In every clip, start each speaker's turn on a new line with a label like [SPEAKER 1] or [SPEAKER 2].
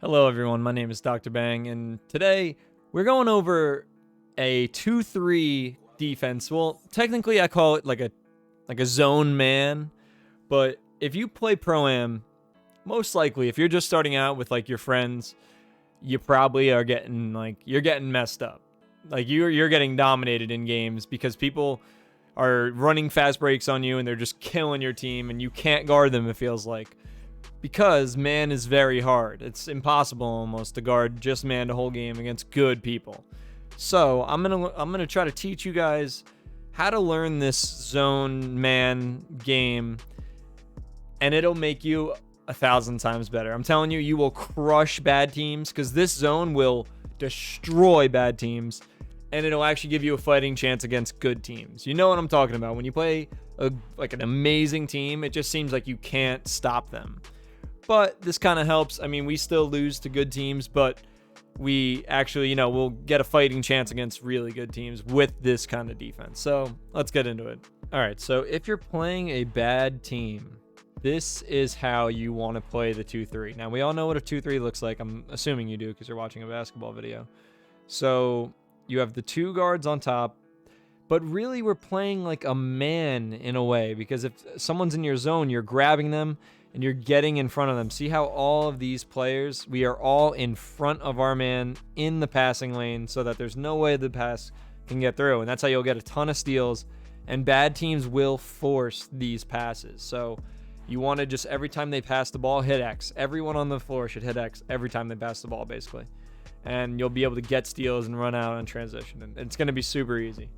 [SPEAKER 1] Hello everyone, my name is Dr. Bang, and today we're going over a 2-3 defense. Well, technically I call it like a zone man, but if you play Pro-Am, most likely if you're just starting out with like your friends, you probably are getting you're getting messed up. Like you're getting dominated in games because people are running fast breaks on you and they're just killing your team and you can't guard them, it feels like. Because man is very hard. It's impossible almost to guard just man the whole game against good people. So I'm gonna try to teach you guys how to learn this zone man game, and it'll make you 1,000 times better. I'm telling you, you will crush bad teams because this zone will destroy bad teams, and it'll actually give you a fighting chance against good teams. You know what I'm talking about. When you play like an amazing team, it just seems like you can't stop them. But this kind of helps. I mean, we still lose to good teams, but we actually, we'll get a fighting chance against really good teams with this kind of defense. So let's get into it. All right, so if you're playing a bad team, this is how you want to play the 2-3. Now, we all know what a 2-3 looks like. I'm assuming you do because you're watching a basketball video. So you have the two guards on top, but really we're playing like a man in a way, because if someone's in your zone, you're grabbing them and you're getting in front of them. See how all of these players, we are all in front of our man in the passing lane so that there's no way the pass can get through. And that's how you'll get a ton of steals, and bad teams will force these passes. So you want to just, every time they pass the ball, hit X. Everyone on the floor should hit X every time they pass the ball, basically. And you'll be able to get steals and run out on transition. And it's going to be super easy.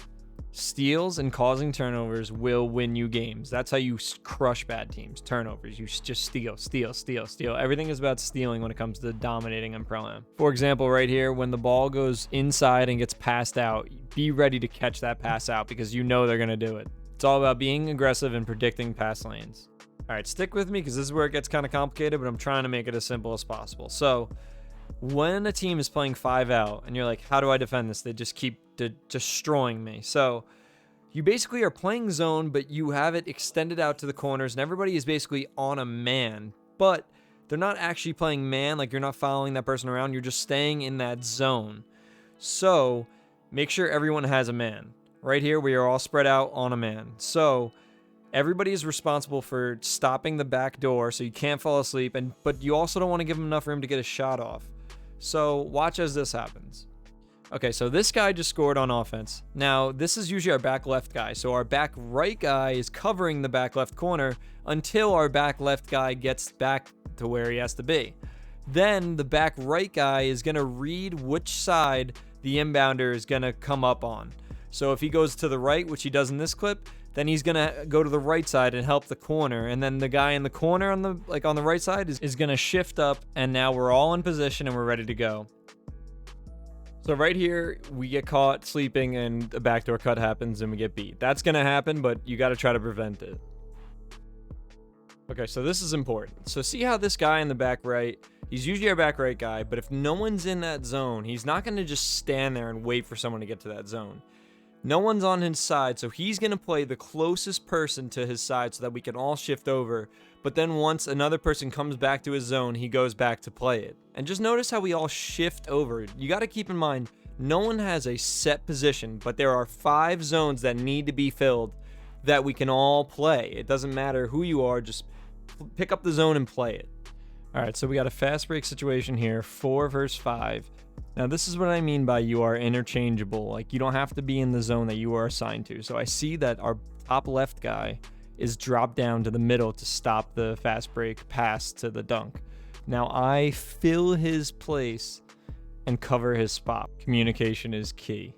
[SPEAKER 1] Steals and causing turnovers will win you games. That's how you crush bad teams. Turnovers. You just steal. Everything is about stealing when it comes to dominating on Pro-Am. For example, right here, when the ball goes inside and gets passed out, be ready to catch that pass out because you know they're going to do it. It's all about being aggressive and predicting pass lanes. All right, stick with me because this is where it gets kind of complicated, but I'm trying to make it as simple as possible. So when a team is playing 5 out and you're like, how do I defend this? They just keep destroying me. So you basically are playing zone, but you have it extended out to the corners and everybody is basically on a man, but they're not actually playing man. Like, you're not following that person around. You're just staying in that zone. So make sure everyone has a man. Right here, we are all spread out on a man. So everybody is responsible for stopping the back door so you can't fall asleep, but you also don't want to give them enough room to get a shot off. So watch as this happens. Okay, so this guy just scored on offense. Now, this is usually our back left guy. So our back right guy is covering the back left corner until our back left guy gets back to where he has to be. Then the back right guy is going to read which side the inbounder is going to come up on. So if he goes to the right, which he does in this clip, then he's going to go to the right side and help the corner. And then the guy in the corner on the right side is going to shift up. And now we're all in position and we're ready to go. So right here, we get caught sleeping and a backdoor cut happens and we get beat. That's going to happen, but you got to try to prevent it. Okay, so this is important. So see how this guy in the back right, he's usually our back right guy, but if no one's in that zone, he's not going to just stand there and wait for someone to get to that zone. No one's on his side, so he's going to play the closest person to his side so that we can all shift over. But then once another person comes back to his zone, he goes back to play it. And just notice how we all shift over. You got to keep in mind, no one has a set position, but there are 5 zones that need to be filled that we can all play. It doesn't matter who you are, just pick up the zone and play it. All right, so we got a fast break situation here, 4 versus 5. Now, this is what I mean by you are interchangeable. Like, you don't have to be in the zone that you are assigned to. So I see that our top left guy is dropped down to the middle to stop the fast break pass to the dunk. Now, I fill his place and cover his spot. Communication is key.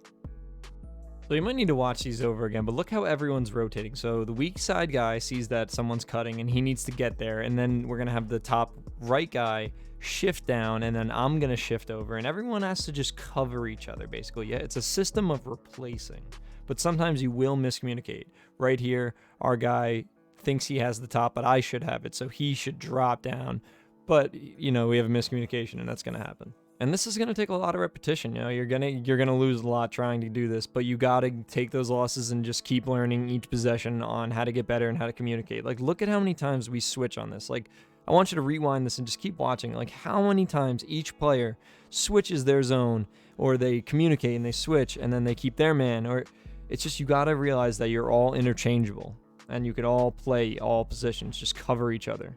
[SPEAKER 1] So you might need to watch these over again, but look how everyone's rotating. So the weak side guy sees that someone's cutting and he needs to get there. And then we're going to have the top right guy shift down, and then I'm going to shift over. And everyone has to just cover each other, basically. Yeah, it's a system of replacing. But sometimes you will miscommunicate. Right here, our guy thinks he has the top, but I should have it, so he should drop down. But, we have a miscommunication, and that's going to happen. And this is going to take a lot of repetition. You're gonna lose a lot trying to do this, but you got to take those losses and just keep learning each possession on how to get better and how to communicate. Like, look at how many times we switch on this. Like, I want you to rewind this and just keep watching. Like, how many times each player switches their zone, or they communicate and they switch and then they keep their man, or it's just, you got to realize that you're all interchangeable and you could all play all positions, just cover each other.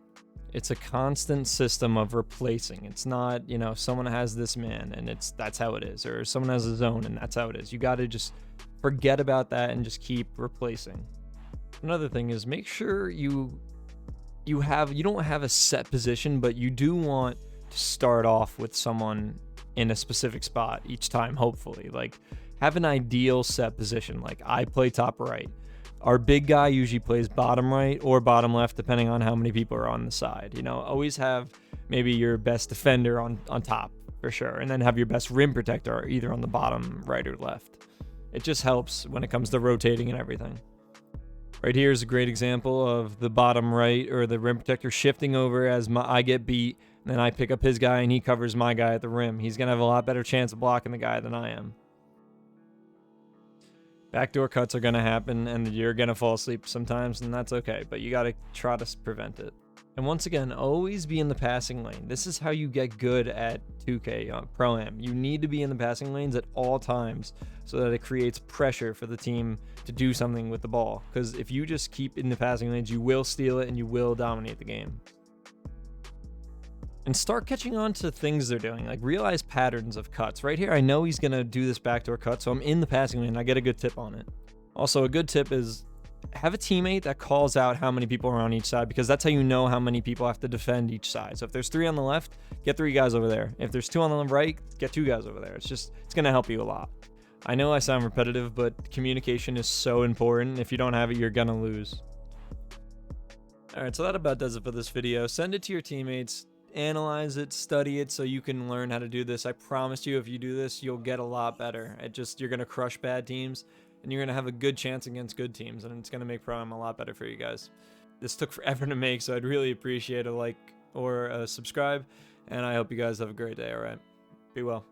[SPEAKER 1] It's a constant system of replacing. It's not, you know, someone has this man and that's how it is, or someone has a zone and that's how it is. You got to just forget about that and just keep replacing. Another thing is, make sure you don't have a set position, but you do want to start off with someone in a specific spot each time, hopefully. Like, have an ideal set position. Like, I play top right. Our big guy usually plays bottom right or bottom left, depending on how many people are on the side. You know, always have maybe your best defender on top for sure, and then have your best rim protector either on the bottom right or left. It just helps when it comes to rotating and everything. Right here is a great example of the bottom right, or the rim protector, shifting over as I get beat, and then I pick up his guy and he covers my guy at the rim. He's going to have a lot better chance of blocking the guy than I am. Backdoor cuts are going to happen, and you're going to fall asleep sometimes, and that's okay, but you got to try to prevent it. And once again, always be in the passing lane. This is how you get good at 2K Pro-Am. You need to be in the passing lanes at all times so that it creates pressure for the team to do something with the ball. Because if you just keep in the passing lanes, you will steal it and you will dominate the game. And start catching on to things they're doing. Like, realize patterns of cuts. Right here, I know he's going to do this backdoor cut, so I'm in the passing lane and I get a good tip on it. Also, a good tip is have a teammate that calls out how many people are on each side, because that's how you know how many people have to defend each side. So if there's 3 on the left, get 3 guys over there. If there's 2 on the right, get 2 guys over there. It's going to help you a lot. I know I sound repetitive, but communication is so important. If you don't have it, you're going to lose. Alright, so that about does it for this video. Send it to your teammates. Analyze it, study it, so you can learn how to do this. I promise you, if you do this, you'll get a lot better. You're going to crush bad teams, and you're going to have a good chance against good teams, and it's going to make Pro-Am a lot better for you guys. This took forever to make, so I'd really appreciate a like or a subscribe, and I hope you guys have a great day, alright? Be well.